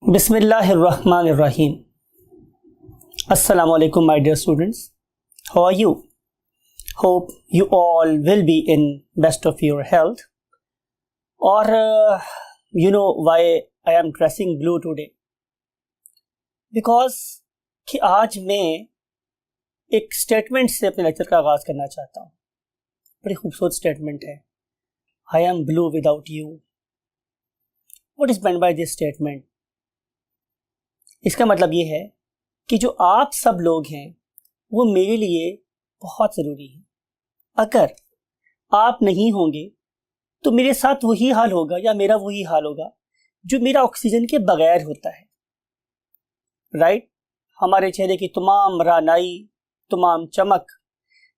Bismillahirrahmanirrahim. Assalamu alaikum, my dear students. How are you? Hope you all will be in best of your health. Or you know why I am dressing blue today? Because कि आज मैं एक statement से अपने lecture का आगाज करना चाहता हूँ. बड़ी खूबसूरत स्टेटमेंट है. I am blue without you. What is meant by this statement? इसका मतलब ये है कि जो आप सब लोग हैं वो मेरे लिए बहुत ज़रूरी है. अगर आप नहीं होंगे तो मेरे साथ वही हाल होगा या मेरा वही हाल होगा जो मेरा ऑक्सीजन के बगैर होता है. राइट? हमारे चेहरे की तमाम रानाई, तमाम चमक,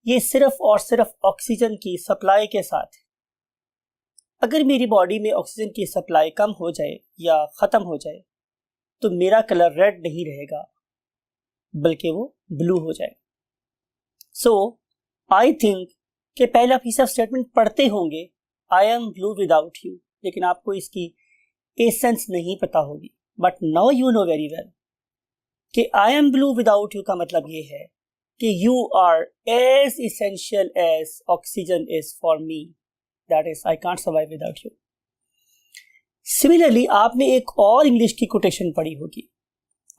ये सिर्फ और सिर्फ ऑक्सीजन की सप्लाई के साथ है. अगर मेरी बॉडी में ऑक्सीजन की सप्लाई कम हो जाए या ख़त्म हो जाए तो मेरा कलर रेड नहीं रहेगा बल्कि वो ब्लू हो जाए. सो आई थिंक कि पहले आप ये सब स्टेटमेंट पढ़ते होंगे, I am blue without you, लेकिन आपको इसकी एसेंस नहीं पता होगी. But now you know very well कि I am blue without you का मतलब ये है कि you are as essential as oxygen is for me. That is I can't survive without you. Similarly आपने एक और इंग्लिश की कोटेशन पढ़ी होगी,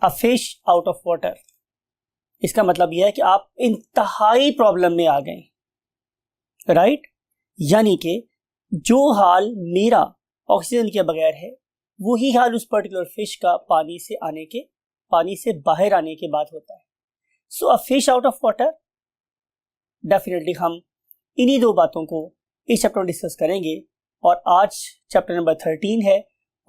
a fish out of water. इसका मतलब यह है कि आप इंतहाई प्रॉब्लम में आ गए. राइट? यानी कि जो हाल मेरा ऑक्सीजन के बगैर है वही हाल उस पर्टिकुलर फिश का पानी से बाहर आने के बाद होता है. So a fish out of water, definitely हम इन्हीं दो बातों को इस चैप्टर में डिस्कस करेंगे. और आज चैप्टर नंबर 13 है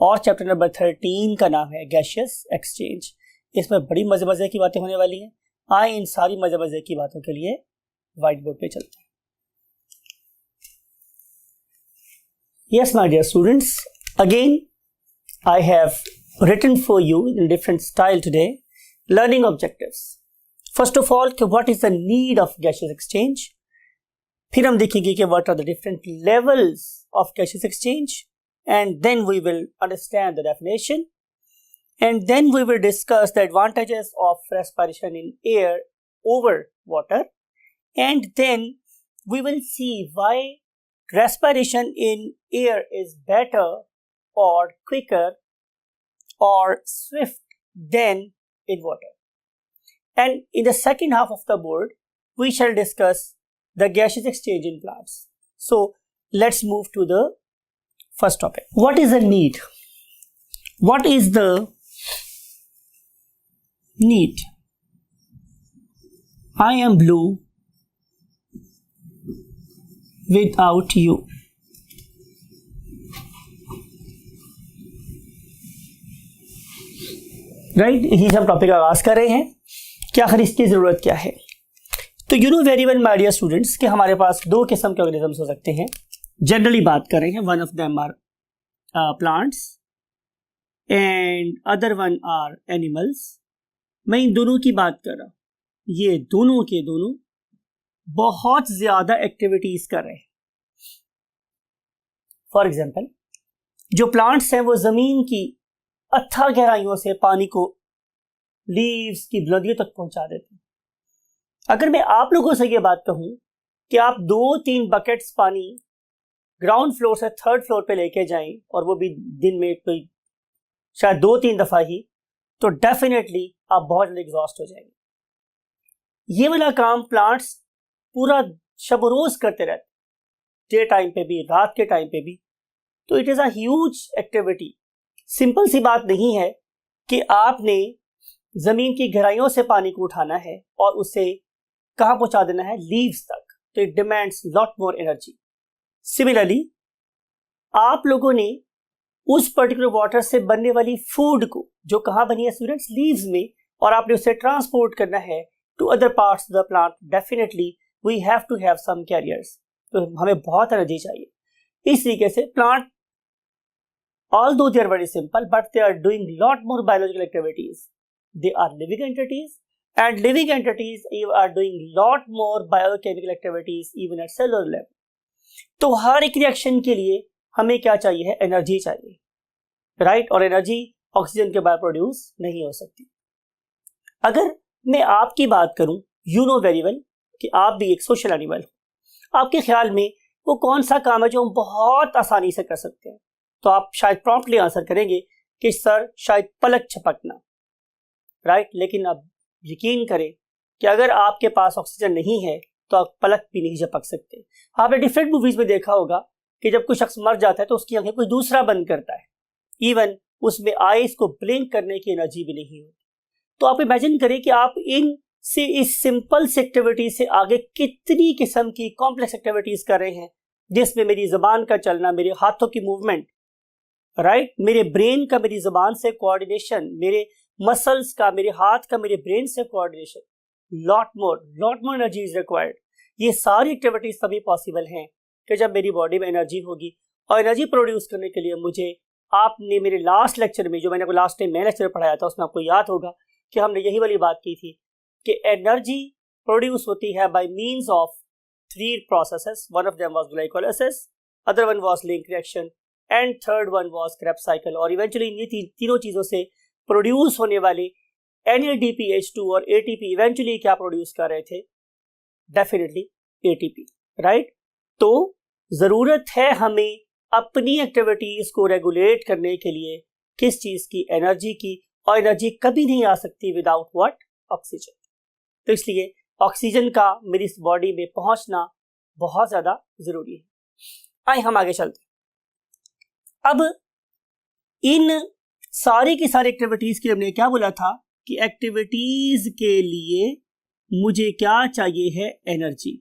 और चैप्टर नंबर 13 का नाम है गैसियस एक्सचेंज. इसमें बड़ी मजे की बातें होने वाली हैं. आए इन सारी मजे की बातों के लिए व्हाइट बोर्ड पे चलते हैं. Yes, my dear students, again I have written for you in different style today learning objectives. First of all, what is the need of gaseous exchange? फिर हम देखेंगे कि what are the different levels of gaseous exchange, and then we will understand the definition, and then we will discuss the advantages of respiration in air over water, and then we will see why respiration in air is better or quicker or swift than in water. And in the second half of the board we shall discuss the gaseous exchange in plants. So let's move to the first topic. What is the need? What is the need? I am blue without you. Right? यही हम topic का आगाज कर रहे हैं कि आखिर इसकी जरूरत क्या है. तो you know very well my dear students कि हमारे पास दो किस्म के ऑर्गेनिजम्स हो सकते हैं. जनरली बात कर रहे हैं, one of them are plants and other one are animals. मैं इन दोनों की बात कर रहा हूँ. ये दोनों के दोनों बहुत ज्यादा एक्टिविटीज कर रहे हैं. फॉर एग्जाम्पल, जो प्लांट्स हैं वो जमीन की अथाह गहराइयों से पानी को लीव्स की बुलंदियों तक पहुंचा देते हैं. अगर मैं आप लोगों से ये बात कहूं कि आप 2-3 बकेट्स पानी ग्राउंड फ्लोर से थर्ड फ्लोर पे लेके जाएं और वो भी दिन में कोई शायद 2-3 दफा ही, तो डेफिनेटली आप बहुत जल्दी एग्जॉस्ट हो जाएंगे. ये वाला काम प्लांट्स पूरा शब रोज करते रहते, डे टाइम पे भी, रात के टाइम पे भी. तो it is a huge activity. Simple सी बात नहीं है कि आपने जमीन की गहराइयों से पानी को उठाना है और उसे कहां पहुंचा देना है, लीव्स तक. तो it demands lot more energy. Similarly आप लोगों ने उस पर्टिकुलर वाटर से बनने वाली फूड को, जो कहां बनी है स्टूडेंट्स, लीव्स में, और आपने उसे ट्रांसपोर्ट करना है to other parts of the plant. Definitely we have to have some carriers. तो हमें बहुत एनर्जी चाहिए. इस तरीके से plant, although they are very simple, but they are doing lot more biological activities. They are living entities, and living entities are doing lot more biochemical activities even at cellular level. तो हर एक reaction के लिए हमें क्या चाहिए है, energy चाहिए. Right? और एनर्जी ऑक्सीजन के बाहर प्रोड्यूस नहीं हो सकती। अगर मैं आपकी बात करूं, यू नो वेरी वेल कि आप भी एक सोशल एनिमल हो। आपके ख्याल में वो कौन सा काम है जो हम बहुत आसानी से कर सकते हैं? तो आप शायद प्रॉम्प्टली आंसर करेंगे कि सर शायद पलक झपकना, राइट। लेकिन अब यकीन करें कि अगर आपके पास ऑक्सीजन नहीं है तो आप पलक भी नहीं झपक सकते। आपने डिफरेंट मूवीज में देखा होगा कि जब कोई शख्स मर जाता है तो उसकी आंखें कोई दूसरा बंद करता है, इवन उसमें आईज को ब्लिंक करने की एनर्जी भी नहीं होती। तो आप इमेजिन करें कि आप इस सिंपल से एक्टिविटी से आगे कितनी किस्म की कॉम्प्लेक्स एक्टिविटीज कर रहे हैं, जिसमें मेरी जबान का चलना, मेरे हाथों की मूवमेंट, राइट, मेरे ब्रेन का मेरी जबान से कोऑर्डिनेशन, मेरे मसल्स का, मेरे हाथ का मेरे ब्रेन से coordination, lot more energy is required. ये सारी एक्टिविटीज तभी पॉसिबल हैं कि जब मेरी बॉडी में एनर्जी होगी। और एनर्जी प्रोड्यूस करने के लिए मुझे, आपने मेरे लास्ट लेक्चर में, जो मैंने लास्ट टाइम मैं लेक्चर पढ़ाया था, उसमें आपको याद होगा कि हमने यही वाली बात की थी कि एनर्जी प्रोड्यूस होती है by means of 3 processes. One of them was glycolysis, other one was link reaction and third one was Krebs cycle. और इवेंचुअली इन तीनों चीजों से प्रोड्यूस होने वाले NADPH2 और ATP इवेंचुअली क्या प्रोड्यूस कर रहे थे? Definitely ATP, right. तो जरूरत है हमें अपनी एक्टिविटीज को रेगुलेट करने के लिए किस चीज की? एनर्जी की। और एनर्जी कभी नहीं आ सकती विदाउट व्हाट? ऑक्सीजन। तो इसलिए ऑक्सीजन का मेरी इस बॉडी में पहुंचना बहुत ज्यादा जरूरी है। आइए हम आगे चलते हैं। अब इन सारी की सारी एक्टिविटीज के लिए हमने क्या बोला था कि एक्टिविटीज के लिए मुझे क्या चाहिए है? एनर्जी।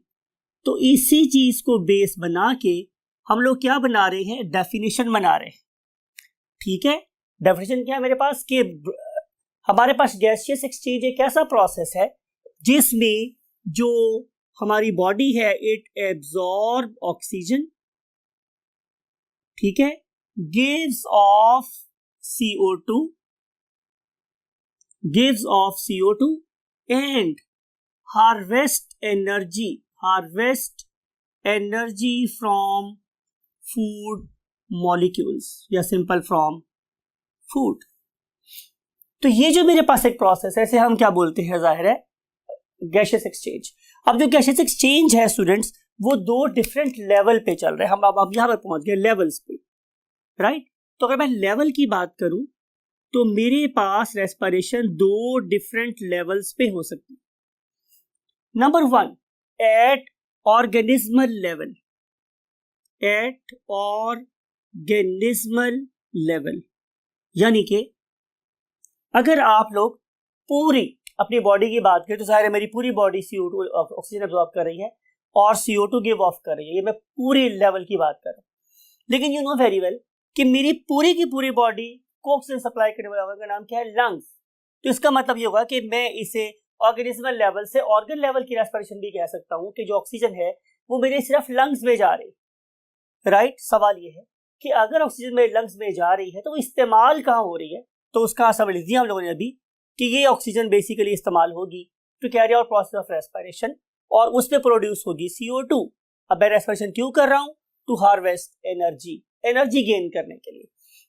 तो इसी चीज को बेस बना के हम लोग क्या बना रहे हैं? डेफिनेशन बना रहे हैं, ठीक है। डेफिनेशन क्या है मेरे पास कि हमारे पास गैसियस एक्सचेंज एक ऐसा प्रोसेस है जिसमें जो हमारी बॉडी है इट एब्जॉर्ब ऑक्सीजन, ठीक है, gives off CO2 and harvest energy from food molecules या सिंपल फ्रॉम फूड। तो ये जो मेरे पास एक प्रोसेस है, इसे हम क्या बोलते हैं? जाहिर है गैसियस एक्सचेंज। अब जो गैसियस एक्सचेंज है स्टूडेंट्स, वो 2 डिफरेंट लेवल पे चल रहे हैं। हम अब यहां पर पहुंच गए लेवल्स पे, राइट। तो अगर मैं लेवल की बात करूं तो मेरे पास रेस्पिरेशन 2 डिफरेंट लेवल्स पे हो सकती है। नंबर 1, एट ऑर्गेनिज्मल लेवल, यानी कि अगर आप लोग पूरी अपनी बॉडी की बात करें तो जाहिर है मेरी पूरी बॉडी CO2 ऑक्सीजन एब्जॉर्ब कर रही है और CO2 गिव ऑफ कर रही है। ये मैं पूरे लेवल की बात कर रहा हूं। लेकिन यू नो वेरी वेल कि मेरी पूरी की पूरी बॉडी को ऑक्सीजन सप्लाई करने वाले का नाम क्या है? लंग्स। तो इसका मतलब ये होगा कि मैं इसे ऑर्गेनिज्मल लेवल से ऑर्गन लेवल की रेस्पिरेशन भी कह सकता हूं कि जो ऑक्सीजन है वो मेरे सिर्फ लंग्स में जा रही, राइट। सवाल ये है कि अगर ऑक्सीजन मेरे लंग्स में जा रही है तो वो इस्तेमाल कहाँ हो रही है? तो उसका समझ लीजिए हम लोगों ने अभी कि ये ऑक्सीजन बेसिकली इस्तेमाल होगी to carry out process of respiration और उसमें प्रोड्यूस होगी CO2। अब मैं रेस्पिरेशन क्यों कर रहा हूं? टू हार्वेस्ट एनर्जी गेन करने के लिए।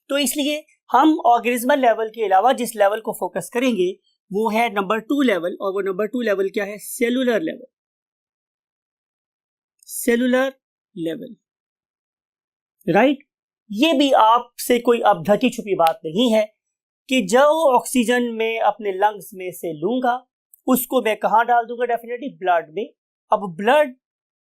तो इसलिए हम ऑर्गेनिज्मल लेवल के अलावा जिस लेवल को फोकस करेंगे वो है नंबर 2 लेवल। और वो नंबर 2 लेवल क्या है? Cellular level, right. ये भी आपसे कोई अब ढकी छुपी बात नहीं है कि जो ऑक्सीजन मैं अपने लंग्स में से लूंगा उसको मैं कहां डाल दूंगा? डेफिनेटली ब्लड में। अब ब्लड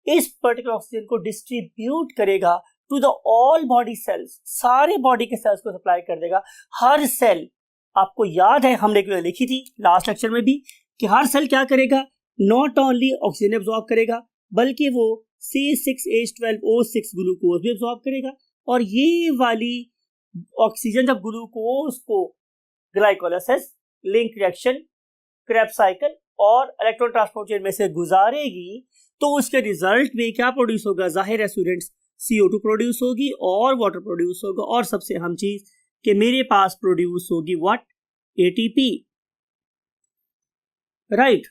इस पर्टिकुलर ऑक्सीजन को डिस्ट्रीब्यूट करेगा to the all body cells, सारे बॉडी के सेल्स को सप्लाई कर देगा। हर सेल, आपको याद है हमने लिखी थी लास्ट लेक्चर में भी कि हर सेल क्या करेगा? नॉट ओनली ऑक्सीजन एब्जॉर्ब करेगा बल्कि वो C6H12O6 ग्लूकोज भी एब्जॉर्ब करेगा। और ये वाली ऑक्सीजन जब ग्लूकोज को glycolysis, link reaction, Krebs cycle और इलेक्ट्रॉन ट्रांसपोर्ट चेन में से गुजारेगी तो उसके रिजल्ट में क्या प्रोड्यूस होगा? जाहिर है स्टूडेंट्स CO2 प्रोड्यूस होगी और वाटर प्रोड्यूस होगा और सबसे अहम चीज कि मेरे पास प्रोड्यूस होगी व्हाट? ATP, right.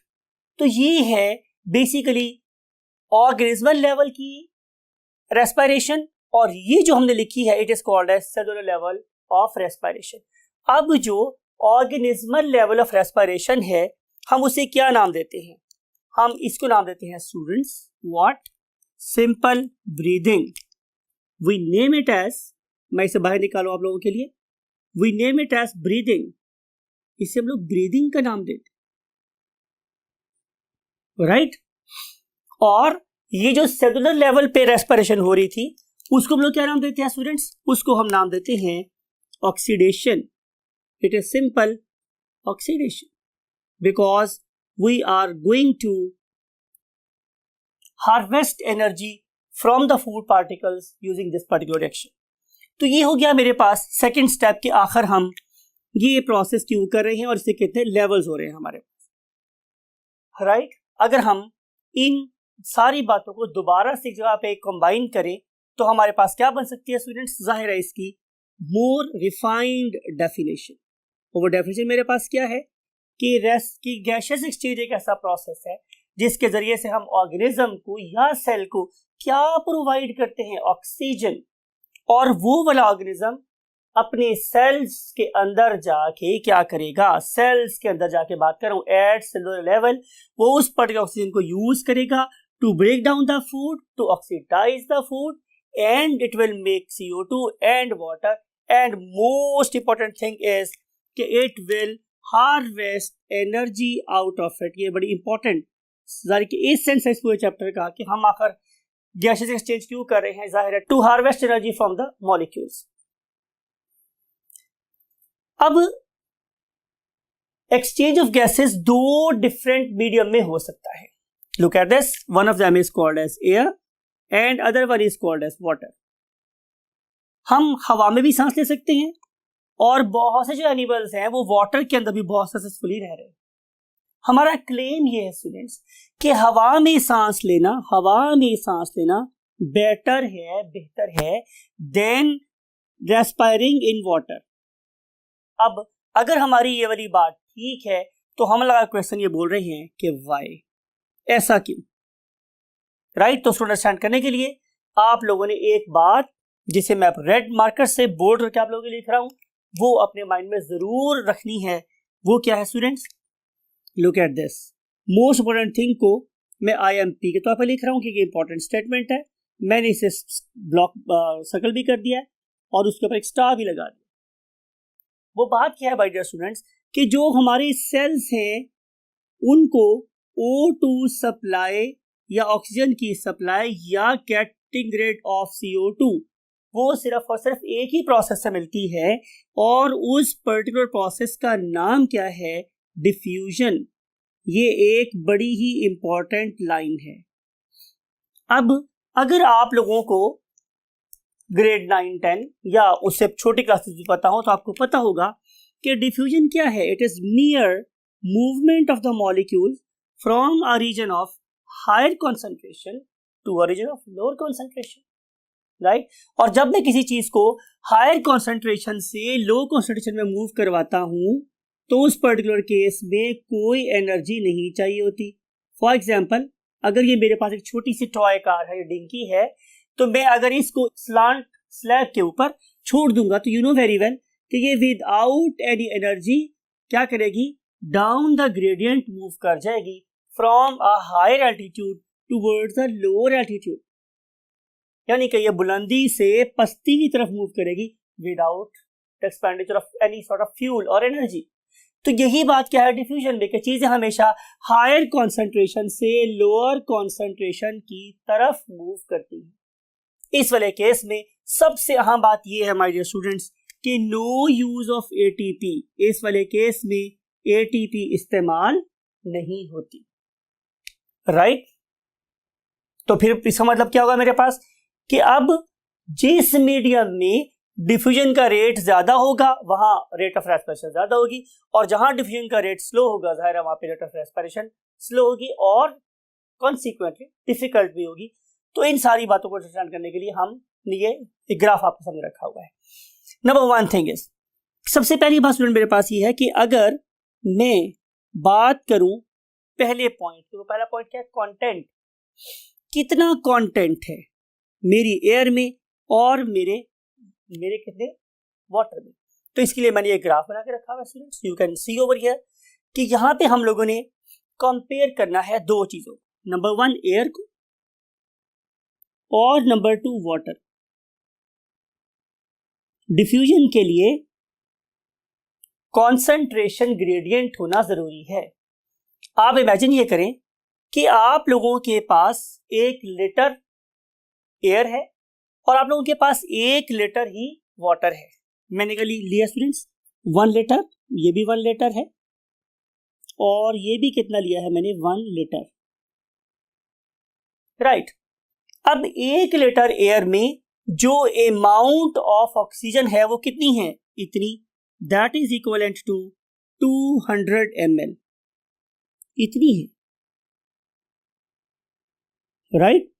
तो ये है बेसिकली ऑर्गेनिज्मल लेवल की रेस्पिरेशन और ये जो हमने लिखी है it is called as cellular level of respiration. अब जो ऑर्गेनिज्मल लेवल ऑफ रेस्पिरेशन है, हम उसे क्या नाम देते हैं? हम इसको नाम देते हैं students what? Simple breathing. We name it as, मैं इसे बाहर निकालू आप लोगों के लिए, we name it as breathing. इसे हम लोग ब्रीदिंग का नाम देते, राइट? और ये जो सेलुलर लेवल पे रेस्पिरेशन हो रही थी, उसको हम लोग क्या नाम देते हैं स्टूडेंट्स? उसको हम नाम देते हैं oxidation. It is simple oxidation because we are going to harvest energy from the food particles using this particular action. तो ये हो गया मेरे पास सेकेंड स्टेप के आखिर हम ये प्रोसेस क्यों कर रहे हैं और इसे कहते हैं लेवल्स हो रहे हैं हमारे पास, राइट? अगर हम इन सारी बातों को दोबारा से जगह पे कंबाइन करें तो हमारे पास क्या बन सकती है स्टूडेंट्स? जाहिर है इसकी मोर रिफाइंड डेफिनेशन। और वो डेफिनेशन मेरे पास क्या है कि गैसियस एक्सचेंज एक ऐसा प्रोसेस है जिसके जरिए से हम ऑर्गेनिज्म को या सेल को क्या प्रोवाइड करते हैं? ऑक्सीजन। और वो वाला ऑर्गेनिज्म अपने सेल्स के अंदर जाके क्या करेगा? सेल्स के अंदर जाके बात कर रहा हूं एट सेलुलर लेवल, वो उस पर्टिकुलर ऑक्सीजन को यूज करेगा to break down the food, to oxidise the food, and it will make CO2 and water, and most important thing is कि it will harvest energy out of it। ये बड़ी important जाहिर कि इस sense इस पूरे chapter का कि हम आखिर गैसेस एक्सचेंज क्यों कर रहे हैं? जाहिर है to harvest energy from the molecules. अब एक्सचेंज ऑफ गैसेस दो डिफरेंट मीडियम में हो सकता है। Look at this, one of them is called as air and other one is called as water. हम हवा में भी सांस ले सकते हैं और बहुत से जो एनिमल्स हैं वो वाटर के अंदर भी बहुत सक्सेसफुली रह रहे हैं। हमारा क्लेम ये है स्टूडेंट्स कि हवा में सांस लेना बेहतर है, बेहतर है देन रेस्पायरिंग इन वाटर। अब अगर हमारी ये वाली बात ठीक है तो हम लगा क्वेश्चन ये बोल रहे हैं कि व्हाई, ऐसा क्यों? राइट? तो उसको अंडरस्टैंड करने के लिए आप लोगों ने एक बात जिसे मैं रेड मार्कर से बोर्ड करके आप लोगों के लिए लिख रहा हूं वो अपने माइंड में जरूर रखनी है। वो क्या है students? Look at this, most important thing को मैं IMP के तौर पर लिख रहा हूं क्योंकि इंपॉर्टेंट स्टेटमेंट है। मैंने इसे ब्लॉक सर्कल भी कर दिया है और उसके ऊपर एक स्टार भी लगा दिया। वो बात क्या है माय डियर स्टूडेंट्स कि जो हमारे सेल्स हैं उनको O2 सप्लाई या ऑक्सीजन की सप्लाई या गेटिंग रेट ऑफ CO2 वो सिर्फ और सिर्फ एक ही प्रोसेस से मिलती है और उस पर्टिकुलर प्रोसेस का नाम क्या है? डिफ्यूजन। ये एक बड़ी ही इंपॉर्टेंट लाइन है। अब अगर आप लोगों को ग्रेड 9, 10 या उससे छोटी क्लासेस भी पता हो तो आपको पता होगा कि डिफ्यूजन क्या है। It is mere movement of the molecule from a region of higher concentration to a region of lower concentration, right? और जब मैं किसी चीज को हायर कॉन्सेंट्रेशन से लो कॉन्सेंट्रेशन में मूव करवाता हूं तो उस पर्टिकुलर केस में कोई एनर्जी नहीं चाहिए होती। फॉर एग्जाम्पल, अगर ये मेरे पास एक छोटी सी टॉय कार है, डिंकी है, तो मैं अगर इसको स्लांट स्लैब के ऊपर छोड़ दूंगा तो यू नो वेरी वेल कि ये विदाउट एनी एनर्जी क्या करेगी? डाउन द ग्रेडियंट मूव कर जाएगी from a higher altitude towards a lower altitude, यानी कि ये बुलंदी से पस्ती की तरफ मूव करेगी without expenditure of any sort of fuel और एनर्जी। तो यही बात क्या है डिफ्यूजन में कि चीजें हमेशा हायर कॉन्सेंट्रेशन से लोअर कॉन्सेंट्रेशन की तरफ मूव करती है। इस वाले केस में सबसे अहम बात यह है माय डियर स्टूडेंट्स कि नो यूज ऑफ ATP। इस वाले केस में ATP इस्तेमाल नहीं होती, राइट? तो फिर इसका मतलब क्या होगा मेरे पास कि अब जिस मीडियम में डिफ्यूजन का रेट ज्यादा होगा वहां रेट ऑफ रेस्पिरेशन ज्यादा होगी और जहां डिफ्यूजन का रेट स्लो होगा जाहिर है वहां पे रेट ऑफ रेस्पिरेशन स्लो होगी और कॉन्सिक्वेंटली डिफिकल्ट भी होगी। तो इन सारी बातों को अंडरस्टैंड करने के लिए हमने ये एक ग्राफ आपके सामने रखा हुआ है। नंबर वन थिंग इज, सबसे पहली बात स्टूडेंट मेरे पास ये है कि अगर मैं बात करूं पहले पॉइंट, तो पहला पॉइंट क्या है? कंटेंट। कितना कंटेंट है मेरी एयर में और मेरे कितने वाटर में। तो इसके लिए मैंने ये ग्राफ बना के रखा हुआ है students, you can C over here कि यहाँ पे हम लोगों ने कंपेयर करना है दो चीजों, नंबर 1 एयर को और नंबर 2 वाटर। डिफ्यूजन के लिए कॉन्सेंट्रेशन ग्रेडियंट होना जरूरी है। आप इमेजिन ये करें कि आप लोगों के पास 1 लीटर एयर है और आप लोगों के पास 1 लीटर ही वाटर है। मैंने कहा लिया स्टूडेंट्स 1 लीटर, ये भी 1 लीटर है और ये भी कितना लिया है मैंने 1 लीटर, राइट। अब 1 लीटर एयर में जो अमाउंट ऑफ ऑक्सीजन है वो कितनी है, इतनी, that is equivalent to 200 ml, इतनी है, राइट।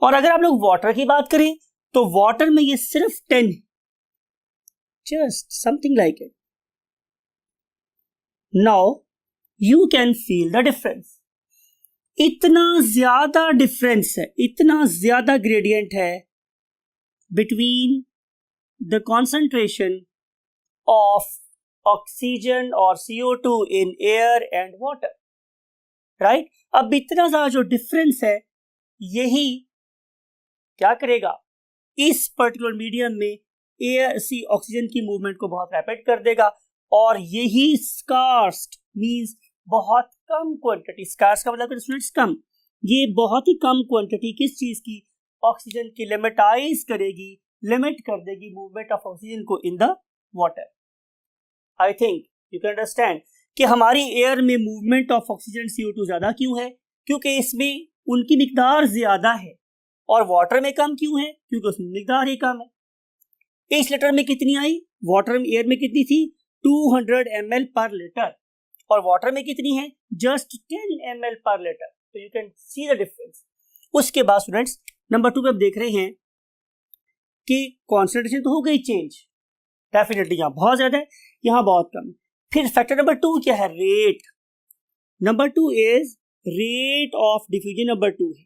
और अगर आप लोग वाटर की बात करें तो वाटर में ये सिर्फ 10, just something like it. Now you can feel the difference, इतना ज्यादा डिफरेंस है, इतना ज्यादा ग्रेडियंट है between the concentration of oxygen और CO2 in air and water, right. अब इतना ज्यादा जो डिफरेंस है यही क्या करेगा, इस पर्टिकुलर मीडियम में एयर ऑक्सीजन की मूवमेंट को बहुत रैपिड कर देगा और यही स्कार्स मींस बहुत कम क्वांटिटी, स्कार्स का मतलब स्टूडेंट्स कम, ये बहुत ही कम क्वांटिटी किस चीज की, ऑक्सीजन की लिमिटाइज करेगी, लिमिट कर देगी मूवमेंट ऑफ ऑक्सीजन को in the water. I think you can understand कि हमारी एयर में मूवमेंट ऑफ ऑक्सीजन CO2 ज्यादा क्यों है, क्योंकि इसमें उनकी मिकदार ज्यादा है, और वाटर में कम क्यों है, क्योंकि उसमें मिकदार ही कम है। 1 लीटर में कितनी आई, वाटर में एयर में कितनी थी 200 ml पर लीटर और वाटर में कितनी है जस्ट 10 ml पर लीटर, तो you can see the difference. उसके बाद स्टूडेंट्स नंबर 2 पे आप देख रहे हैं कि कॉन्सेंट्रेशन तो हो गई चेंज, डेफिनेटली यहाँ बहुत ज्यादा है, यहाँ बहुत कम। फिर फैक्टर नंबर 2 क्या है, rate. Number 2 is rate of diffusion, number 2 है।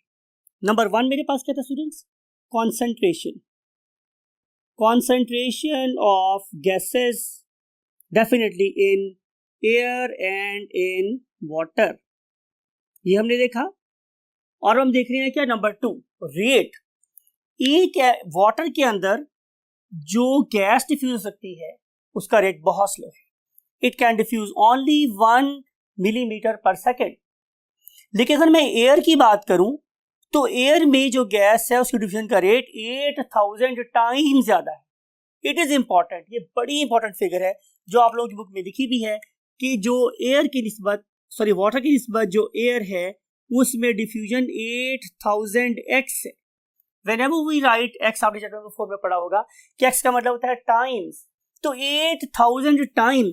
नंबर 1 मेरे पास क्या था students, concentration, concentration of gases definitely in air and in water, ये हमने देखा। और हम देख रहे हैं क्या, नंबर 2 रेट। एक वाटर के अंदर जो गैस डिफ्यूज हो सकती है उसका रेट बहुत स्लो है, it can diffuse only 1 millimetre per second. लेकिन अगर मैं एयर की बात करूं तो एयर में जो गैस है उसकी डिफ्यूजन का रेट 8000 टाइम्स ज्यादा है। इट इज इंपॉर्टेंट, ये बड़ी इंपॉर्टेंट फिगर है जो आप लोगों की बुक में लिखी भी है कि जो एयर की निस्बत, सॉरी वाटर की निस्बत जो एयर है उसमें डिफ्यूजन 8000x है। Whenever we write x, आपने चैप्टर नंबर 4 में पढ़ा होगा कि x का मतलब होता है टाइम्स, तो 8000 टाइम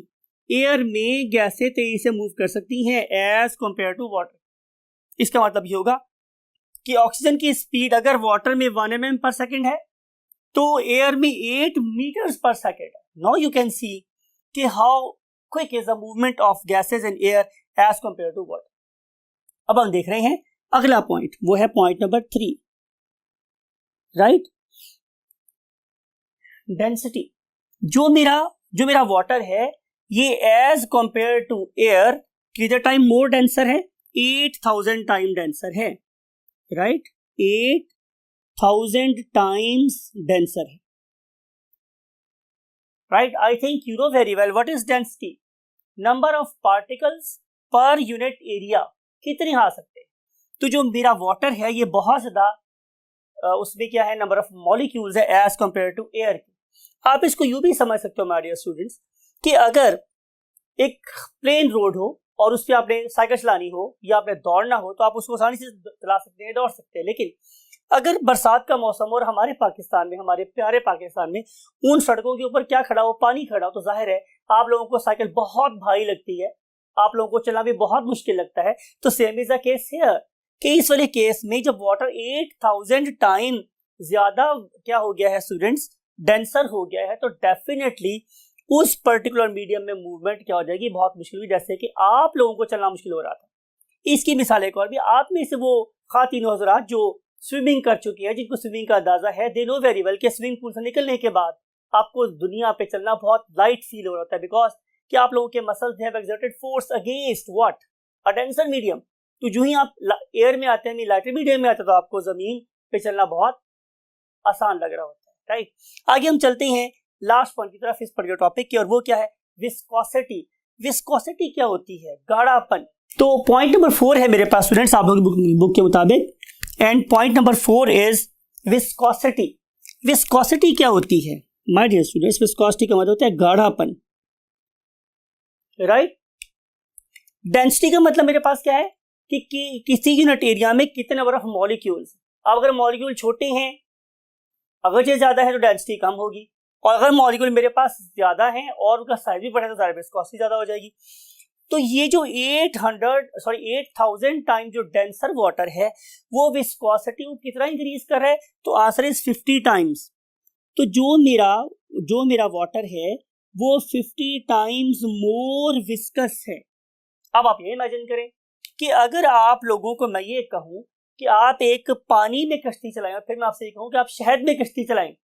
एयर में गैसें तेजी से मूव कर सकती हैं एज कंपेयर टू वाटर। इसका मतलब ये होगा कि ऑक्सीजन की स्पीड अगर वाटर में 1 mm पर सेकेंड है तो एयर में 8 मीटर्स पर सेकेंड है। नाउ यू कैन सी कि how quick is the movement of gases in air as compare to water. अब हम देख रहे हैं अगला पॉइंट, वो है पॉइंट नंबर 3, राइट। डेंसिटी, जो मेरा वाटर है ये एज कंपेयर टू एयर कितना टाइम मोर डेंसर है, 8000 टाइम डेंसर है, राइट, 8000 टाइम्स डेंसर है, right. I think you know very well what is density, number of particles per unit area, कितने आ सकते हैं। तो जो मेरा वाटर है ये बहुत ज्यादा उसमें क्या है, नंबर ऑफ मॉलिक्यूल्स है एज कंपेयर टू एयर की। आप इसको यूं भी समझ सकते हो माय डियर स्टूडेंट्स कि अगर एक प्लेन रोड हो और उस पर आपने साइकिल चलानी हो या आपने दौड़ना हो तो आप उसको आसानी से चला सकते हैं, दौड़ सकते हैं। लेकिन अगर बरसात का मौसम और हमारे पाकिस्तान में, हमारे प्यारे पाकिस्तान में उन सड़कों के ऊपर क्या खड़ा हो, पानी खड़ा हो, तो जाहिर है आप लोगों को साइकिल बहुत भारी लगती है, आप लोगों को चलना भी बहुत मुश्किल लगता है। तो same is the case here कि इस वाले केस में जब वाटर 8000 टाइम ज्यादा क्या हो गया है स्टूडेंट्स, डेंसर हो गया है, तो डेफिनेटली उस पर्टिकुलर मीडियम में मूवमेंट क्या हो जाएगी, बहुत मुश्किल हुई। जैसे कि आप लोगों को चलना मुश्किल हो रहा था। इसकी मिसाल एक और भी, आप में से वो खातिन हज़रात जो स्विमिंग कर चुकी है, जिनको स्विमिंग का अंदाजा है, दे नो वेरी वेल कि स्विमिंग पूल से निकलने के बाद आपको दुनिया पे चलना बहुत लाइट फील हो रहा होता है, बिकॉज कि आप लोगों के muscles have exerted force against what, a denser medium. तो जो ही आप एयर में आते हैं, लाइटर मीडियम में आते हैं, तो आपको जमीन पे चलना बहुत आसान लग रहा होता है, राइट। आगे हम चलते हैं लास्ट पॉइंट की तरफ इस पर्टिकुलर टॉपिक की, और वो क्या है, विस्कोसिटी। विस्कोसिटी क्या होती है, गाढ़ापन। तो पॉइंट नंबर 4 है मेरे पास स्टूडेंट्स आप लोगों की बुक के मुताबिक, and point number 4 is viscosity. Viscosity क्या होती है माय डियर स्टूडेंट्स? विस्कोसिटी का मतलब होता है गाढ़ापन, राइट। डेंसिटी का मतलब मेरे पास क्या है कि किसी यूनिट एरिया में कितने नंबर ऑफ मॉलिक्यूल्स। अब अगर मॉलिक्यूल छोटे हैं, अगर ये ज्यादा है तो डेंसिटी कम होगी, और अगर मॉलिक्यूल मेरे पास ज्यादा है और उनका साइज भी बढ़े तो ज्यादा विस्कोसिटी ज्यादा हो जाएगी। तो ये जो 8000 टाइम जो डेंसर वाटर है वो विस्कोसिटी को कितना इंक्रीज कर रहा है, तो आंसर इज 50 टाइम्स। तो जो मेरा वाटर है वो 50 टाइम्स मोर विस्कस है। अब आप ये इमेजिन करें कि अगर आप लोगों को मैं ये कहूं कि आप एक पानी में कश्ती चलाएं और फिर मैं आपसे ये कहूं कि आप शहद में कश्ती चलाएं,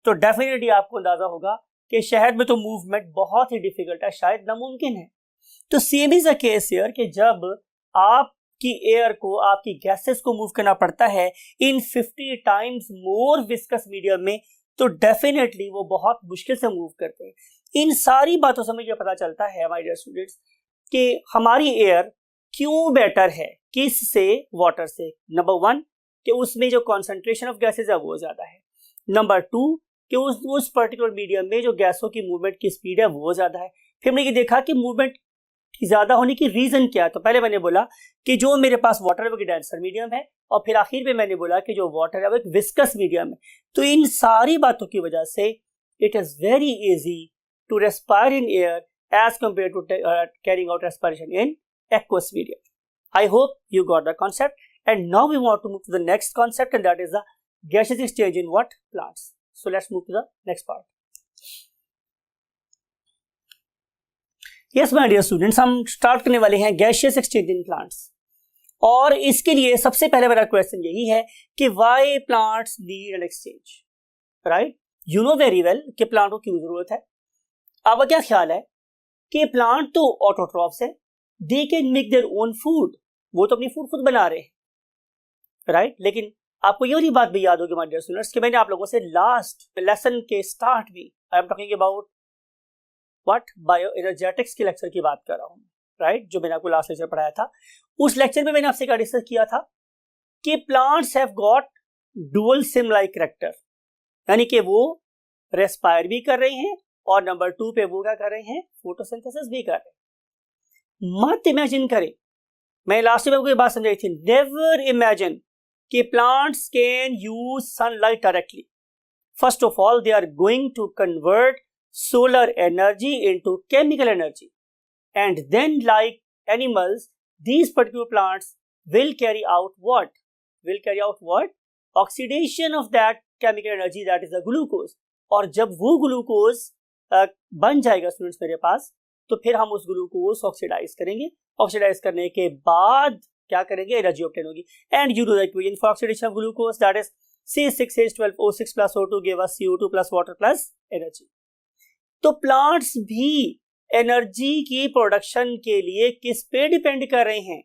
तो डेफिनेटली आपको अंदाजा होगा कि शहद में तो मूवमेंट बहुत ही डिफिकल्ट है, शायद नामुमकिन है। तो same is a case here कि जब आपकी एयर को, आपकी गैसेस को मूव करना पड़ता है इन 50 टाइम्स मोर विस्कस मीडियम में, तो डेफिनेटली वो बहुत मुश्किल से मूव करते हैं। इन सारी बातों से मुझे पता चलता है माय डियर स्टूडेंट्स कि हमारी एयर क्यों बेटर है किससे, वाटर से। नंबर 1 कि उसमें जो कॉन्सेंट्रेशन ऑफ गैसेज है वो ज्यादा है। नंबर 2 कि उस पर्टिकुलर मीडियम में जो गैसों की मूवमेंट की स्पीड है वो ज्यादा है। फिर हमने ये देखा कि मूवमेंट ज्यादा होने की रीजन क्या है। तो पहले मैंने बोला कि जो मेरे पास वाटर है वो डेंसर मीडियम है, और फिर आखिर में मैंने बोला कि जो वाटर है वो एक विस्कस मीडियम है। तो इन सारी बातों की वजह से it is very easy to respire in air as compare to carrying out respiration in aqueous medium. I hope you got the concept, and now we want to move to the next concept, and that is the gaseous exchange in what? Plants. So let's move to the next part. Yes my dear students, हम start करने वाले हैं gaseous exchange in plants, और इसके लिए सबसे पहले मेरा क्वेश्चन यही है कि why plants need an exchange, right? You know very well कि प्लांट को क्यों जरूरत है। आपका क्या ख्याल है कि प्लांट तो ऑटोट्रॉफ्स है, they can make their own food, वो तो अपनी फूड खुद बना रहे हैं, राइट। लेकिन आपको ये वाली बात भी याद होगी माय डियर स्टूडेंट्स कि मैंने आप लोगों से लास्ट लेसन के स्टार्ट में I am talking about what, bio energetics के लेक्चर की बात कर रहा हूँ, राइट, जो मैंने आपको लास्ट लेक्चर पढ़ाया था। उस लेक्चर में मैंने आपसे क्या डिस्कस किया था कि plants have got dual SIM like character, यानी कि वो रेस्पायर भी कर रहे हैं और नंबर 2 पे वो क्या कर रहे हैं, फोटोसिंथेसिस भी कर रहे हैं। मत इमेजिन करें, मैं लास्ट में आपको ये बात समझाई थी, नेवर इमेजिन कि plants can use sunlight directly. First of all they are going to convert solar energy into chemical energy, and then like animals these particular plants will carry out what? Oxidation of that chemical energy, that is the glucose. और जब वो glucose बन जाएगा students मेरे पास, तो फिर हम उस ग्लूकोज ऑक्सीडाइज करेंगे। ऑक्सीडाइज करने के बाद क्या करेंगे, एनर्जी ऑब्टेन होगी। And you know the equation for oxidation of glucose, that is C6H12O6 plus O2 give us CO2 plus water plus energy. तो प्लांट्स भी एनर्जी की प्रोडक्शन के लिए किस पे डिपेंड कर रहे हैं?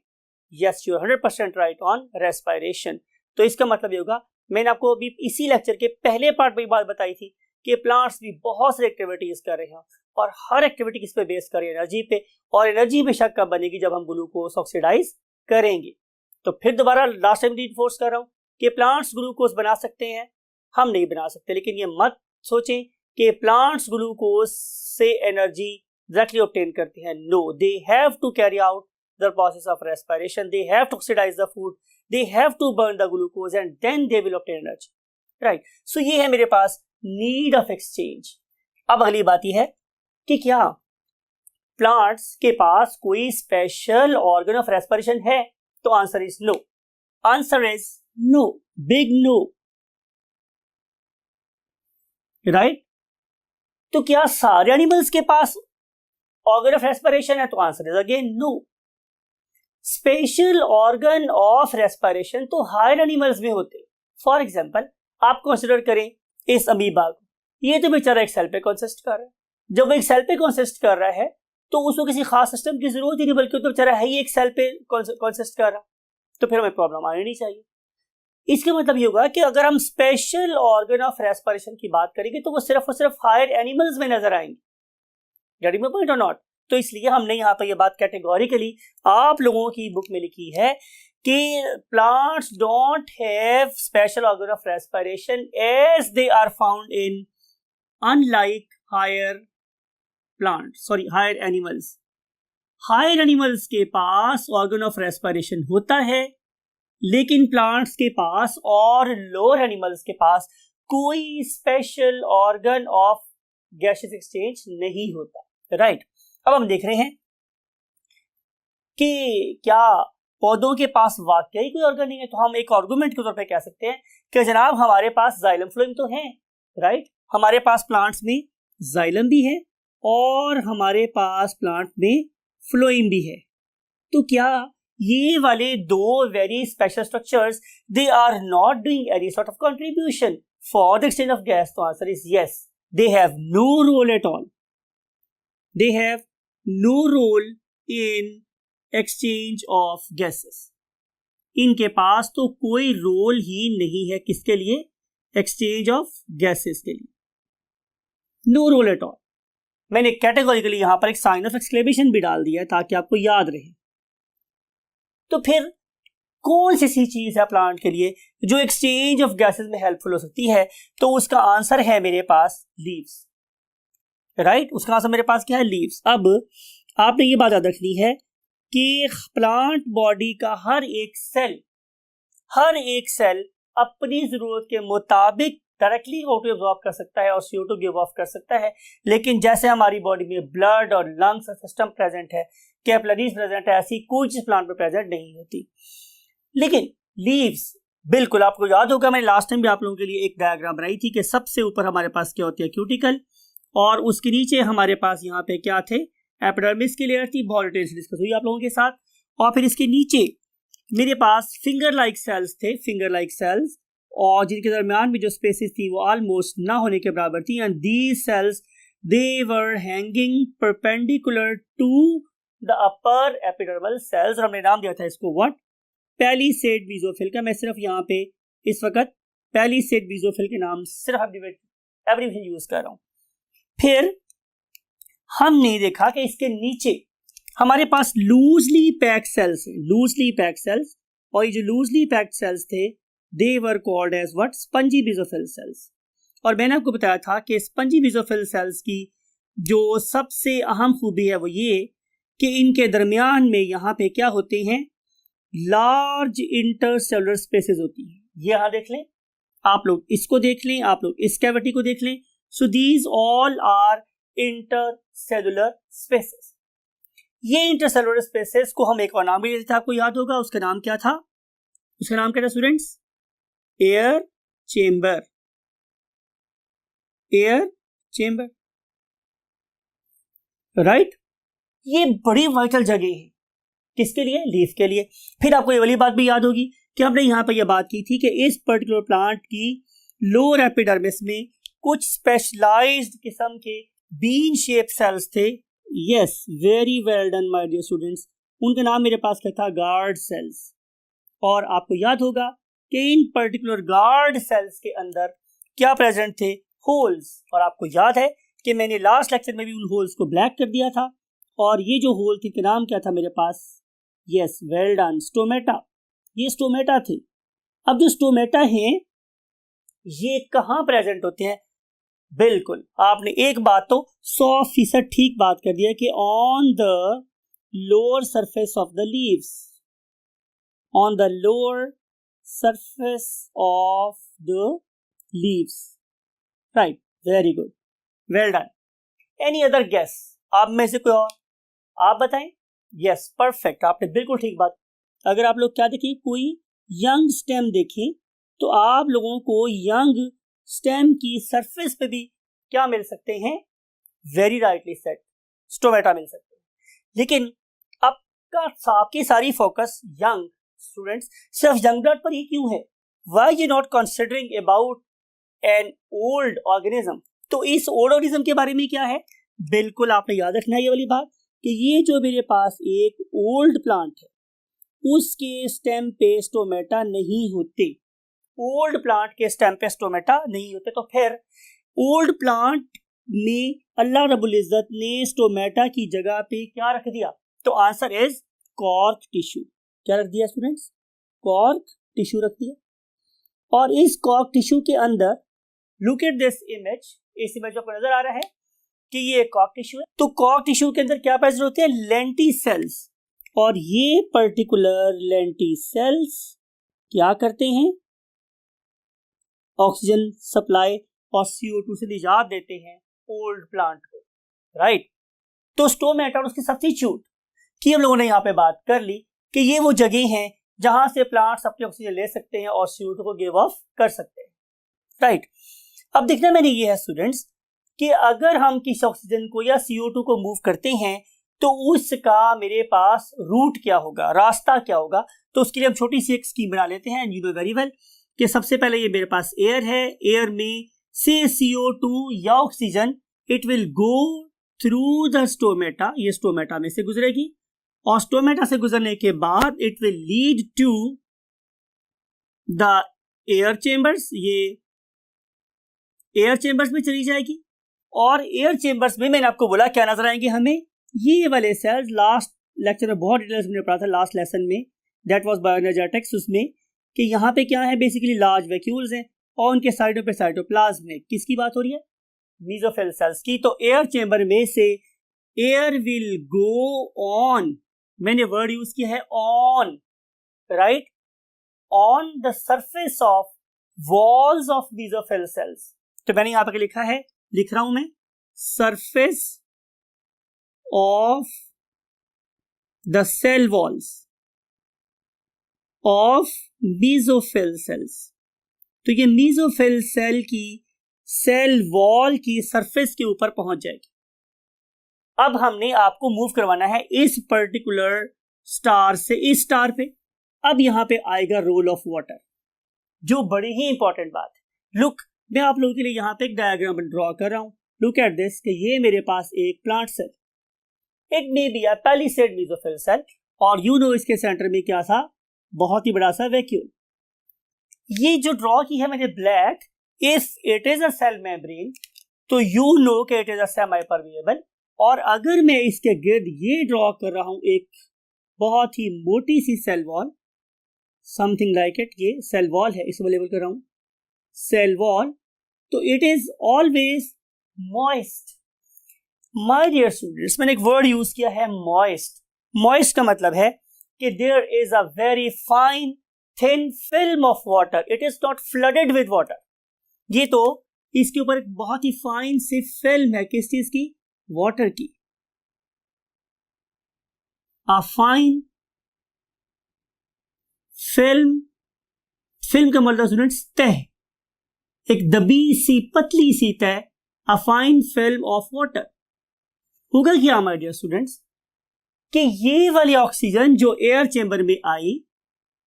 Yes, you 100% right, on respiration. तो इसका मतलब ये होगा, मैंने आपको अभी इसी लेक्चर के पहले पार्ट में बात बताई थी कि प्लांट्स भी बहुत सारी एक्टिविटीज कर रहे हैं, और हर एक्टिविटी किस पे बेस कर रही है, एनर्जी पे। और एनर्जी बेशक कब बनेगी, जब हम ग्लूकोज ऑक्सीडाइज करेंगे। तो फिर दोबारा लास्ट टाइम रीइंफोर्स कर रहा हूं कि प्लांट्स ग्लूकोज बना सकते हैं, हम नहीं बना सकते। लेकिन ये मत सोचें कि प्लांट्स ग्लूकोज से एनर्जी डायरेक्टली ऑब्टेन करते हैं। No, they have to carry out the process of respiration, they have to oxidise the food, they have to burn the glucose and then they will obtain energy, right? So ये है मेरे पास need of exchange। अब अगली बात ये है कि क्या plants के पास कोई special organ of respiration है? तो answer is no, answer is no, big no, right. तो क्या सारे एनिमल्स के पास ऑर्गन ऑफ रेस्पिरेशन है? तो answer is again no. Special organ of respiration तो हायर एनिमल्स में होते। फॉर एग्जाम्पल आप कंसिडर करें इस अमीबा को, ये तो बेचारा एक सेल पे कंसिस्ट कर रहा है। जब वो एक सेल पे कंसिस्ट कर रहा है तो उसको किसी खास सिस्टम की जरूरत ही नहीं, बल्कि तो बेचारा है ही एक सेल पे कंसिस्ट कर रहा, तो फिर हमें प्रॉब्लम आनी नहीं चाहिए। इसका मतलब ये होगा कि अगर हम स्पेशल ऑर्गन ऑफ रेस्पिरेशन की बात करेंगे तो वो सिर्फ और सिर्फ हायर एनिमल्स में नजर आएंगे। गेटिंग माय पॉइंट और नॉट? तो इसलिए हमने यहाँ पर ये बात कैटेगोरिकली आप लोगों की बुक में लिखी है कि plants don't have special organ of respiration as they are found in unlike higher animals. Higher animals के पास ऑर्गन ऑफ रेस्पिरेशन होता है, लेकिन प्लांट्स के पास और लोअर एनिमल्स के पास कोई special organ of gaseous exchange नहीं होता। राइट, अब हम देख रहे हैं कि क्या पौधों के पास वाकई कोई ऑर्गन नहीं है, तो हम एक आर्गुमेंट के तौर पे कह सकते हैं कि जनाब हमारे पास जाइलम फ्लोएम तो है। राइट, हमारे पास प्लांट्स में जाइलम भी है और हमारे पास प्लांट में फ्लोएम भी है। तो क्या ये वाले दो very special structures they are not doing any sort of contribution for the exchange of gas? तो answer is yes, they have no role at all. They have no role in exchange of gases. इनके पास तो कोई role ही नहीं है किसके लिए? Exchange of gases के लिए, नो रोल एट ऑल। मैंने कैटेगोरिकली यहां पर एक साइन ऑफ एक्सक्लेमेशन भी डाल दिया ताकि आपको याद रहे। तो फिर कौन सी चीज है प्लांट के लिए जो एक्सचेंज ऑफ गैसेस में हेल्पफुल हो सकती है? तो उसका आंसर है मेरे पास लीव्स। राइट, उसका आंसर मेरे पास क्या है? लीव्स। अब आपने ये बात याद रखनी है कि प्लांट बॉडी का हर एक सेल अपनी जरूरत के मुताबिक डायरेक्टली O2 एब्जॉर्ब कर सकता है और CO2 गिव ऑफ कर सकता है। लेकिन जैसे हमारी बॉडी में ब्लड और लंग्स सिस्टम प्रेजेंट है, कैपिलरीज प्रेजेंट है, ऐसी कोई चीज प्लांट में प्रेजेंट नहीं होती। लेकिन लीव्स, बिल्कुल आपको याद होगा मैंने लास्ट टाइम भी आप लोगों के लिए एक डायग्राम बनाई थी कि सबसे ऊपर हमारे पास क्या होती है? क्यूटिकल, और उसके नीचे हमारे पास यहाँ पे क्या थे? एपिडर्मिस की लेयर थी, बहुत डिटेल से डिस्कस हुई आप लोगों के साथ। और फिर इसके नीचे मेरे पास फिंगर लाइक सेल्स थे, और जिनके दरमियान में जो स्पेसेस थी वो ऑलमोस्ट ना होने के बराबर थी। And these cells they were hanging perpendicular to the upper epidermal cells. और हमने नाम दिया था इसको व्हाट? पैलिसेड बेसोफिल का। मैं सिर्फ यहाँ पे इस वक्त पैलिसेड बेसोफिल के नाम सिर्फ एवरीथिंग यूज कर रहा हूँ। फिर हमने देखा कि इसके नीचे हमारे पास लूजली पैक्ड सेल्स हैं, और ये जो लूजली पैक्ड सेल्स थे they were called as what? Spongy basophil cells. और मैंने आपको बताया था कि स्पंजी बेसोफिल सेल्स की जो सबसे अहम खूबी है वो ये कि इनके दरमियान में यहाँ पे क्या होते हैं? लार्ज इंटरसेलुलर स्पेसेस होती हैं। ये यहाँ देख लें आप लोग, इसको देख लें आप लोग, इस कैविटी को देख लें। So these all are intercellular spaces. ये intercellular spaces को हम एक और नाम भी देते थे, आपको याद होगा, उसका नाम क्या था? उसका नाम क्या था स्टूडेंट्स? Air chamber. राइट, ये बड़ी वाइटल जगह है किसके लिए? लीफ के लिए। फिर आपको ये वाली बात भी याद होगी कि हमने यहाँ पर यह बात की थी कि इस पर्टिकुलर प्लांट की लोअर एपिडर्मिस में कुछ स्पेशलाइज्ड किस्म के बीन शेप सेल्स थे। Yes, very well done my dear students. उनका नाम मेरे पास क्या था? Guard cells. और आपको याद होगा कि इन पर्टिकुलर गार्ड सेल्स के अंदर क्या प्रेजेंट थे? होल्स। और आपको याद है कि मैंने लास्ट लेक्चर में भी उन होल्स को ब्लैक कर दिया था, और ये जो होल थे इनका नाम क्या था मेरे पास? Yes, well done, stomata. ये स्टोमेटा थे। अब जो स्टोमेटा हैं ये कहाँ प्रेजेंट होते हैं? बिल्कुल, आपने एक बात तो 100% ठीक बात कर दिया कि on the lower surface of the leaves, on the lower surface of the leaves. Right, very good, well done. Any other guess? आप में से कोई और आप बताएं। यस, परफेक्ट, आपने बिल्कुल ठीक बात। अगर आप लोग क्या देखें, कोई यंग स्टेम देखें तो आप लोगों को यंग स्टेम की सरफेस पे भी क्या मिल सकते हैं? वेरी राइटली सेड, स्टोमेटा मिल सकते हैं। लेकिन आपकी सारी फोकस यंग स्टूडेंट्स सिर्फ यंग ब्लड पर ही क्यों है? Why you not considering about an old organism? तो इस ओल्ड ऑर्गेनिज्म के बारे में क्या है, बिल्कुल आपने याद रखना है ये वाली बात कि ये जो मेरे पास एक ओल्ड प्लांट है उसके स्टेम पे स्टोमेटा नहीं होते, ओल्ड प्लांट के स्टेम पे स्टोमेटा नहीं होते। तो फिर ओल्ड प्लांट में अल्लाह रब्बुल इज्जत ने स्टोमेटा की जगह पे क्या रख दिया, तो आंसर इज कॉर्क टिश्यू। क्या रख दिया स्टूडेंट्स, कॉर्क टिश्यू रख दिया। और इस कॉर्क टिश्यू के अंदर लुक एट दिस इमेज, इस इमेज आपको नजर आ रहा है कि ये कॉर्क टिश्यू है। तो कॉर्क टिश्यू के अंदर क्या प्रेजेंट होते हैं, लेंटिसेल्स, और ये पर्टिकुलर लेंटिसेल्स क्या करते हैं, ऑक्सीजन सप्लाई और CO2 से निजात देते हैं ओल्ड प्लांट को, राइट। तो स्टोमेटा और उसके सब्स्टिट्यूट की हम लोगों ने यहाँ पे बात कर ली कि ये वो जगह हैं जहां से प्लांट्स अपनी ऑक्सीजन ले सकते हैं और CO2 को गिव ऑफ कर सकते हैं, राइट। अब देखना मैंने ये है स्टूडेंट्स कि अगर हम किसी ऑक्सीजन को या CO2 को मूव करते हैं तो उसका मेरे पास रूट क्या होगा, रास्ता क्या होगा। तो उसके लिए हम छोटी सी एक स्कीम बना लेते हैं। यू नो वेरी वेल कि सबसे पहले ये मेरे पास एयर है, एयर में से CO2 या oxygen it will go through the stomata, ये स्टोमेटा में से गुजरेगी और स्टोमेटा से गुजरने के बाद it will lead to the air chambers, ये एयर चेंबर्स में चली जाएगी और एयर चेंबर्स में मैंने आपको बोला क्या नजर आएंगे हमें, ये वाले सेल्स। लास्ट लेक्चर में बहुत डिटेल्स में पढ़ा था, लास्ट लेसन में, दैट वाज बायोएनर्जेटिक्स, उसमें कि यहाँ पे क्या है, बेसिकली लार्ज वैक्यूल्स हैं और उनके साइडों पे साइटोप्लाज्म है। किसकी बात हो रही है, मेसोफिल सेल्स की। तो एयर चेंबर में से एयर विल गो ऑन, मैंने वर्ड यूज किया है on, right, on the surface of walls of mesophyll cells. तो मैंने यहाँ पे लिखा है, लिख रहा हूं मैं, surface of the cell walls of mesophyll cells. तो ये मेसोफिल सेल की सेल वॉल की सरफेस के ऊपर पहुंच जाएगी। अब हमने आपको मूव करवाना है इस पर्टिकुलर स्टार से इस स्टार पे। अब यहां पे आएगा रोल ऑफ वाटर, जो बड़ी ही इंपॉर्टेंट बात है। लुक, मैं आप लोगों के लिए यहां पे एक डायग्राम ड्रॉ कर रहा हूं। लुक एट दिस कि ये मेरे पास एक plant cell, it may be a palisade mesophyll cell, और यू नो इसके सेंटर में क्या था, बहुत ही बड़ा सा वैक्यूल। ये जो ड्रॉ की है मैंने black, if it is a cell membrane तो यू नो कि it is a semi permeable. और अगर मैं इसके गिर्द ये ड्रॉ कर रहा हूं एक बहुत ही मोटी सी cell wall, something like it, ये सेल वॉल है, इसको लेबल कर रहा हूं सेल वॉल, तो it is always moist. My dear students, मैंने एक वर्ड यूज किया है मॉइस्ट। मॉइस्ट का मतलब है कि there is a very fine thin film of water, it is not flooded with water. ये तो इसके ऊपर एक बहुत ही फाइन सी फिल्म है, किस चीज की, वाटर की। अ फाइन फिल्म, फिल्म का मतलब स्टूडेंट्स तह, एक दबी सी पतली सी तह, a fine film of water. होगा क्या माय डियर स्टूडेंट्स कि ये वाली ऑक्सीजन जो एयर चेंबर में आई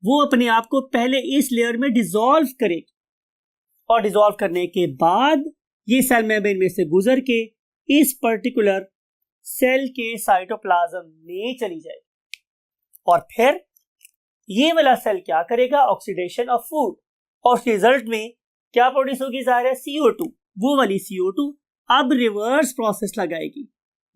वो अपने आप को पहले इस लेयर में डिसॉल्व करेगी और डिसॉल्व करने के बाद ये सेल मेम्ब्रेन में से गुजर के इस पर्टिकुलर सेल के साइटोप्लाज्म में चली जाएगी और फिर ये वाला सेल क्या करेगा, ऑक्सीडेशन ऑफ फूड, और उसके रिजल्ट में क्या प्रोड्यूस होगी, जाहिर है CO2। वो वाली CO2 अब रिवर्स प्रोसेस लगाएगी,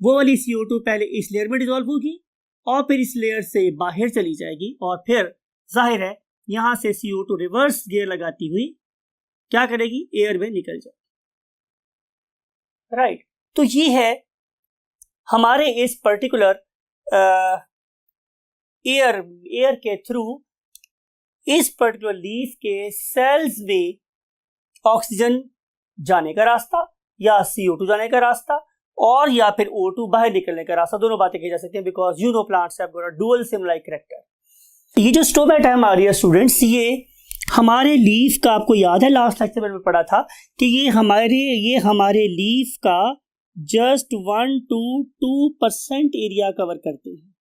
वो वाली CO2 पहले इस लेयर में डिसॉल्व होगी और फिर इस लेयर से बाहर चली जाएगी और फिर जाहिर है यहां से CO2 रिवर्स गियर लगाती हुई क्या करेगी, एयर में निकल जाएगी, राइट। तो ये है हमारे इस पर्टिकुलर एयर के थ्रू इस पर्टिकुलर लीफ के सेल्स में ऑक्सीजन जाने का रास्ता या CO2 जाने का रास्ता और या फिर O2 बाहर निकलने का रास्ता, दोनों बातें की जा सकती हैं because you know plants have got a dual SIM like character. ये जो स्टोमेटा है हमारे स्टूडेंट्स, ये हमारे लीफ का, आपको याद है लास्ट लेक्चर में पढ़ा था कि ये हमारे लीफ का जस्ट 1 to 2% एरिया कवर करते हैं।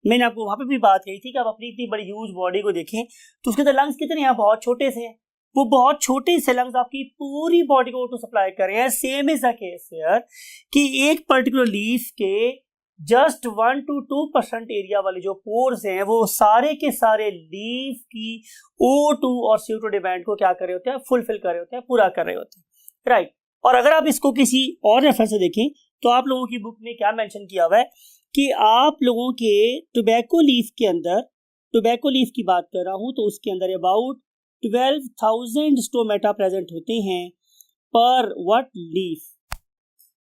मैंने आपको वहां पे भी बात कही थी कि आप अपनी इतनी बड़ी ह्यूज बॉडी को देखें तो उसके अंदर लंग्स कितने हैं, बहुत छोटे से हैं, वो बहुत छोटे से लंग्स आपकी पूरी बॉडी को O2 सप्लाई कर रहे हैं। Same is the case here कि एक पर्टिकुलर लीफ के जस्ट 1 to 2% एरिया वाले जो पोर्स हैं वो सारे के सारे लीफ की O2 और CO2 डिमांड को क्या कर रहे होते हैं, फुलफिल कर रहे होते हैं, पूरा कर रहे होते हैं, राइट। और अगर आप इसको किसी और रेफरेंस से देखें तो आप लोगों की बुक में क्या मेंशन किया हुआ है कि आप लोगों के टोबैको लीफ के अंदर, टोबैको लीफ की बात कर रहा हूं तो उसके अंदर अबाउट 12,000 स्टोमेटा प्रेजेंट होते हैं पर व्हाट लीफ।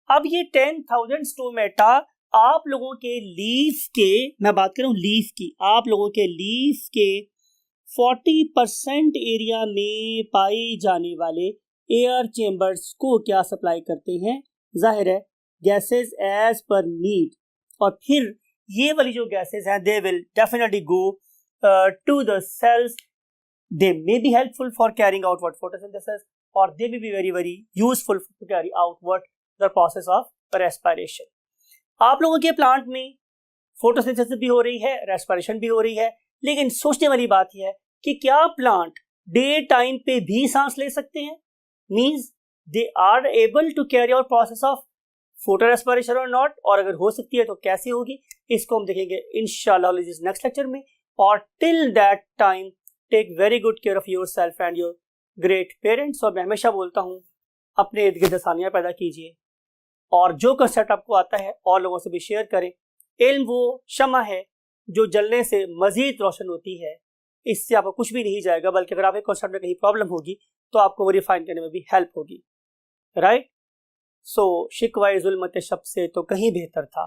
अब ये 10,000 स्टोमेटा आप लोगों के लीफ के, मैं बात कर रहा हूं लीफ की, आप लोगों के लीफ के 40% एरिया में पाए जाने वाले एयर चेम्बर्स को क्या सप्लाई करते हैं, जाहिर है गैसेस एज पर नीड। और फिर ये वाली जो गैसेस हैं they will definitely go to the cells, they may be helpful for carrying out what photosynthesis और they may be very very useful to carry out what the process of respiration. आप लोगों के plant में photosynthesis भी हो रही है, respiration भी हो रही है, लेकिन सोचने वाली बात यह है कि क्या प्लांट डे टाइम पे भी सांस ले सकते हैं, means they are able to carry out process of photo respiration और नॉट, और अगर हो सकती है तो कैसे होगी, इसको हम देखेंगे इंशाल्लाह नेक्स्ट लेक्चर में। और till that time take very good care of your self and your great parents. और मैं हमेशा बोलता हूँ अपने इर्द गिर्द आसानियाँ पैदा कीजिए और जो कंसेप्ट आपको आता है और लोगों से भी शेयर करें। इल्म वो शमा है जो जलने से मजीद रोशन होती है, इससे आपको कुछ भी नहीं जाएगा, बल्कि अगर आपके कॉन्सेप्ट में कहीं प्रॉब्लम होगी तो आपको वो रिफाइन करने में भी हेल्प होगी, राइट। सो शिकवाए जुल्मत शब से तो कहीं बेहतर था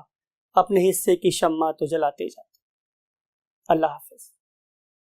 अपने हिस्से की शम्मा तो जलाते जाते। अल्लाह हाफिज।